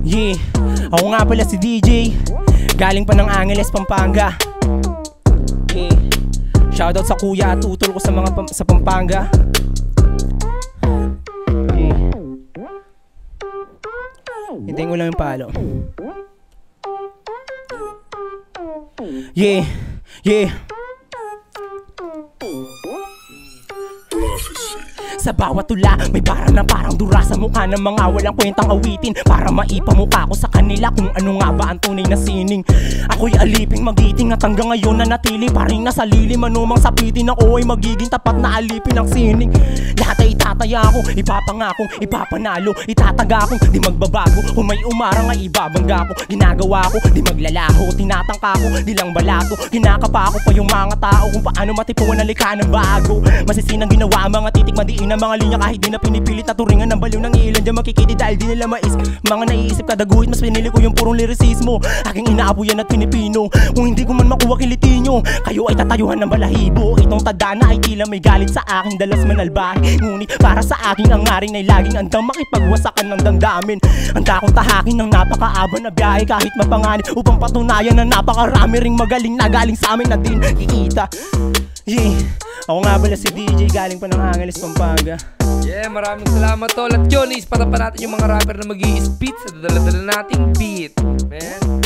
Yeah, ako nga pala si DJ, galing pa ng Angeles, Pampanga. Yeah, shoutout sa kuya at utol ko sa mga sa Pampanga. Yeah, hintayin ko lang yung palo. Yeah, yeah. Sa bawat tula, may bara na parang dura sa mukha ng mga walang kwentang awitin, para maipamukha ko sa kanila kung ano nga ba ang tunay na sining. Ako'y aliping magiting at hanggang ngayon na natili pa rin nasa lilim. Anumang sapitin ako ay magiging tapat na alipin ng sining. Lahat ay itataya ko, ipapangakong ipapanalo, itataga kong di magbabago. Kung may umarang ay ibabangga ko, ginagawa ko di maglalaho, tinatangka ko di lang balato. Kinakapa ko pa yung mga tao kung paano matipuan ang likha ng bago. Masisinang ginawa ang mga titik, madiin ang mga linya kahit di na pinipilit na turingan ng baliw ng ilan. Diyan makikiti dahil di nila mais. Mga naiisip kada guhit, mas pinili ko yung purong lirisismo. Aking inaabuyan at Pinipino, kung hindi ko man makuha kiliti nyo, kayo ay tatayuhan ng balahibo. Itong tadhana ay tila may galit sa aking dalas manalbahe, ngunit para sa aking angaring ay laging andang makipagwasakan ng damdamin. Handa kong tahakin ng napakaaba na biyahe kahit mapanganib, upang patunayan na napakarami ring magaling na galing sa amin na din iita. Yeah, ako nga pala si DJ, galing pa ng Angeles, Pampanga. Yeah, maraming salamat tol. At yun, ispatan pa natin yung mga rapper na mag-i-spit sa dala-dala nating beat, man.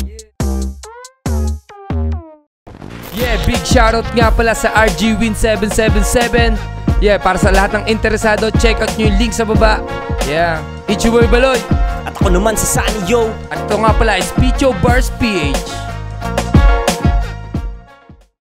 Yeah, big shoutout nga pala sa RGWin777. Yeah, para sa lahat ng interesado, check out nyo yung link sa baba. Yeah, it's your boy Baloy. At ako naman si Sunny Yo. At ito nga pala is Picho Bars PH.